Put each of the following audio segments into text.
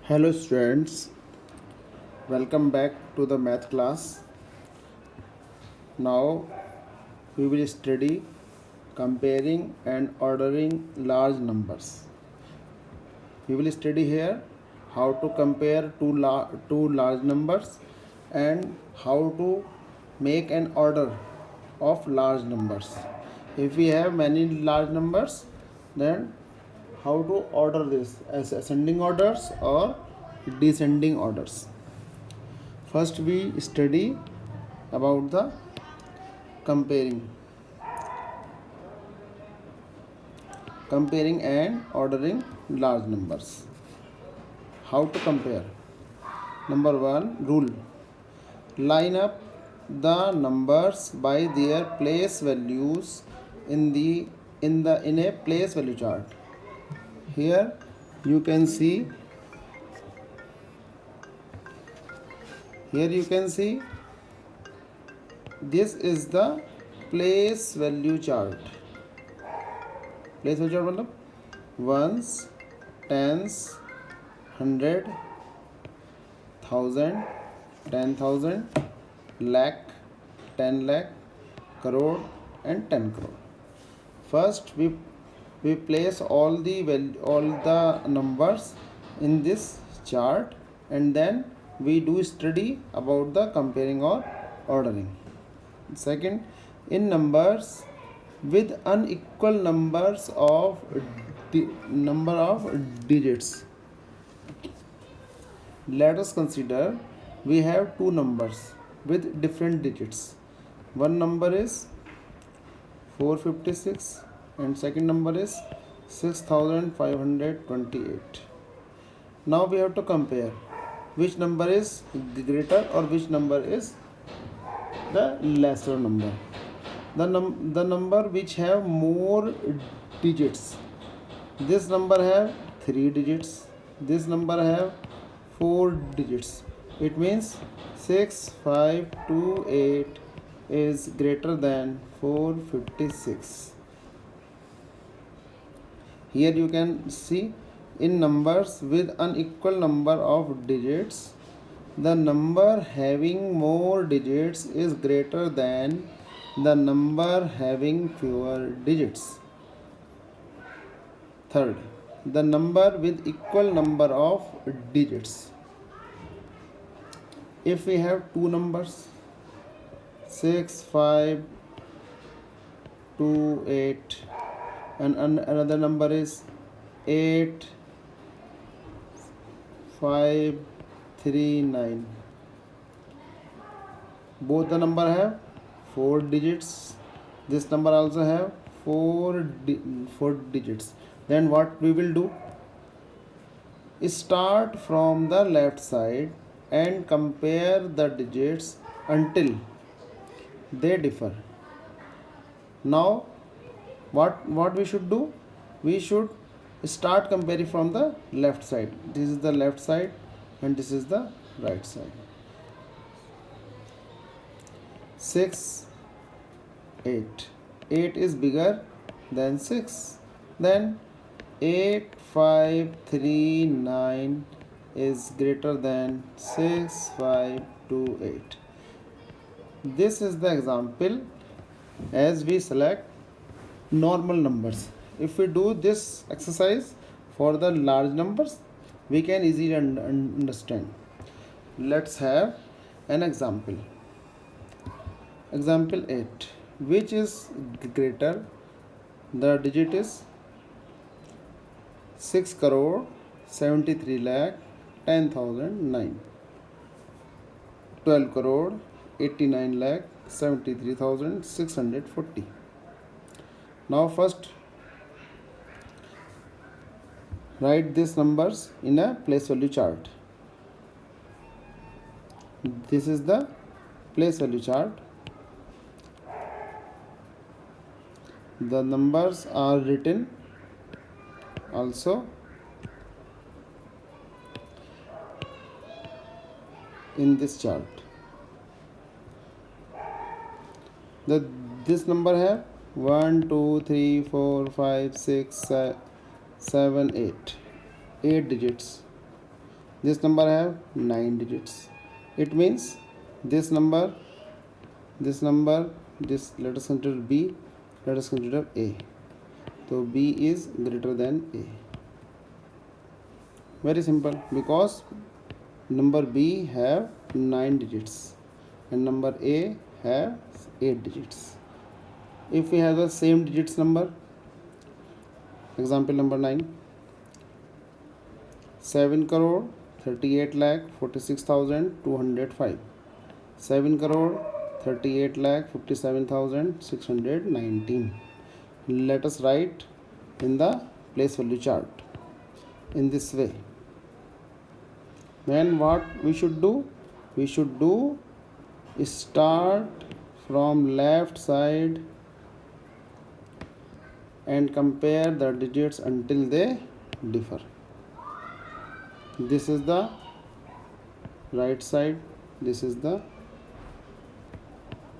Hello students, welcome back to the math class. Now we will study comparing and ordering large numbers. We will study here how to compare two large numbers and how to make an order of large numbers. If we have many large numbers, then how to order this as ascending orders or descending orders. First we study about the comparing and ordering large numbers. How to compare? Number 1 rule: line up the numbers by their place values in a place value chart. Here you can see this is the place value chart. Place value chart मतलब ones, tens, 100, 1000, 10,000, lakh, 10 lakh, crore and 10 crore. First we place all the numbers in this chart, and then we do study about the comparing or ordering. Second, in numbers with unequal number of digits. Let us consider we have two numbers with different digits. One number is 456 and second number is 6528. Now we have to compare which number is greater or which number is the lesser number. The number which have more digits. This number have 3 digits. This number have 4 digits. It means 6528 is greater than 456. Here you can see in numbers with unequal number of digits, the number having more digits is greater than the number having fewer digits. Third, the number with equal number of digits. If we have two numbers 6528 and another number is 8539, both the number have 4 digits. This number also have 4 digits. Then what we will do? Start from the left side and compare the digits until they differ. Now what we should do? We should start comparing from the left side. This is the left side and this is the right side. 6, 8. 8 is bigger than 6. Then 8539 is greater than 6528. This is the example as we select normal numbers. If we do this exercise for the large numbers, we can easily understand. Let's have an example. Example 8. Which is greater? The digit is 6 crore 73 lakh 10,009, 12 crore 89 lakh 73,640. Now first write these numbers in a place value chart. This is the place value chart. The numbers are written also in this chart. This number have 1 2 3 4 5 6 7 8 digits. This number have 9 digits. It means this number, this let us consider B, let us consider A. So B is greater than A. Very simple, because number B have 9 digits and number A have 8 digits. If we have the same digits number, example number 9, 7 crore 38 lakh 46,205, 7 crore 38 lakh 57,619. Let us write in the place value chart in this way. Then what we should do? We should do start from left side and compare the digits until they differ. This is the right side, this is the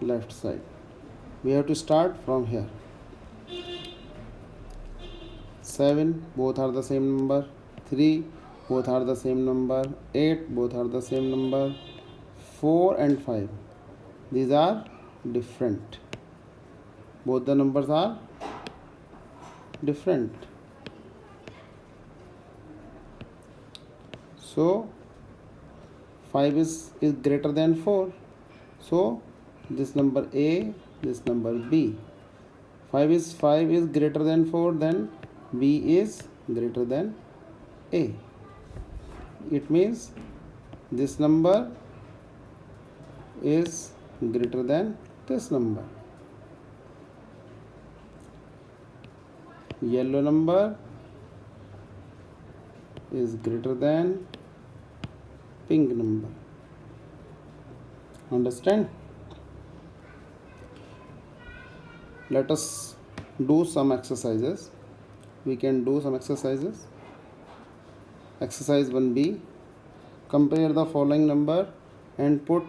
left side. We have to start from here. 7, both are the same number. 3, both are the same number. 8, both are the same number. 4 and 5, these are different. Both the numbers are different. So 5 is greater than 4. So this number A, this number B. 5 is greater than 4, then B is greater than A. It means this number is greater than this number. Yellow number is greater than pink number. Understand? Let us do some exercises. We can do some exercises. Exercise 1B. Compare the following number and put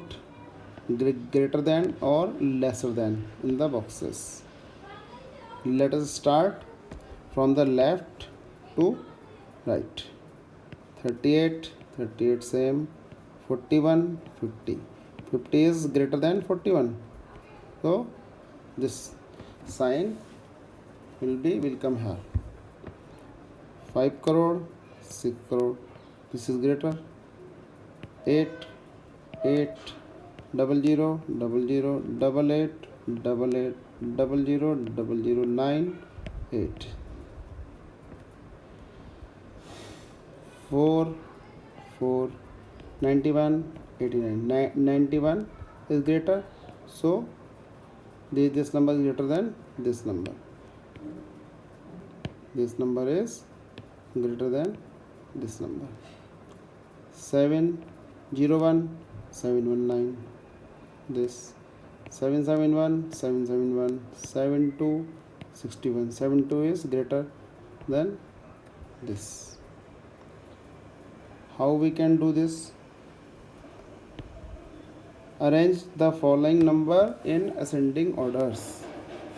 greater than or lesser than in the boxes. Let us start from the left to right. 38 same. 41 50. 50 is greater than 41. So this sign will come here. 5 crore 6 crore, this is greater. 8 00 00 88 88 00 00 9 8. 4 91 89. 91 is greater, so this number is greater than this number. This number is greater than this number. 701 719. This 771 771. 72 61. 72 is greater than this. How we can do this? Arrange the following number in ascending orders.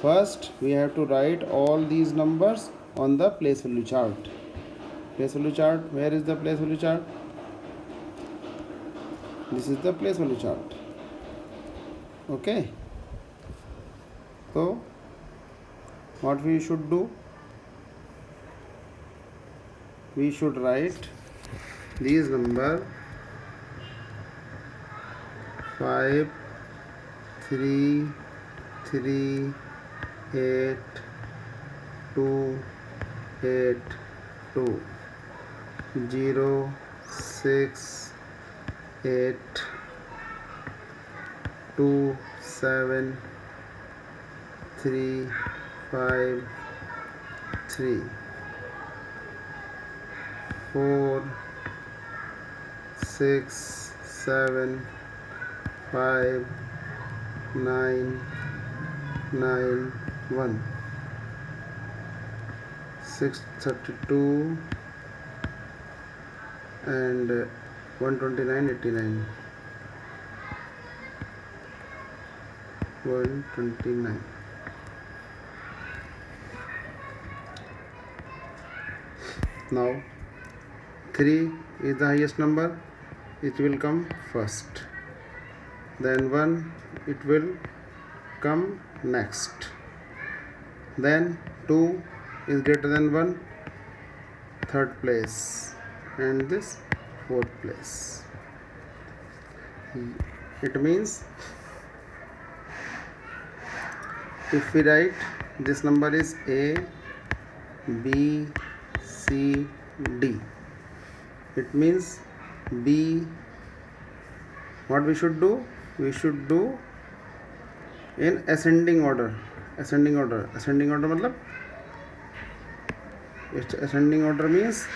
First, we have to write all these numbers on the place value chart. Place value chart, where is the place value chart? This is the place value chart. Okay. So, what we should do? We should write these number 5 3 3 8 2 8 2 0 6 8 2 7 3 5 3 4 6 7 5 9 9 1 632 and 129 89 129. Now 3 is the highest number, it will come first. Then 1, it will come next. Then 2 is greater than 1, third place, and this fourth place. It means if we write this number is A, B, C, D, it means B, what we should do? We should do in ascending order. Ascending order मतलब ascending order means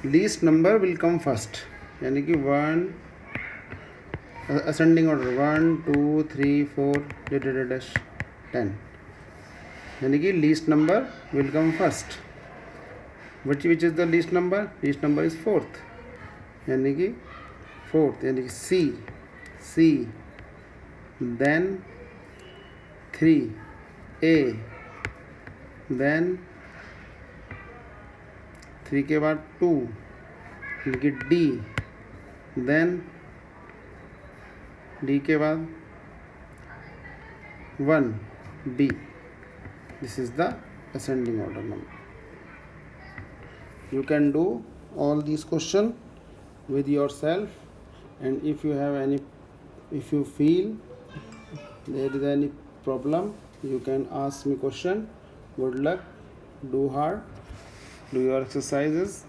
least number will come first. यानी कि 1 ascending order 1 2 3 4 10, यानी कि least number will come first. Which is the least number? Least number is fourth, यानी कि fourth, यानी कि C, then 3 A, then 3 के बाद 2, यानी कि D, then D के बाद 1 B. This is the ascending order number. You can do all these questions with yourself, and if you feel there is any problem, you can ask me question. Good luck, do hard, do your exercises.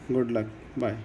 Good luck, bye.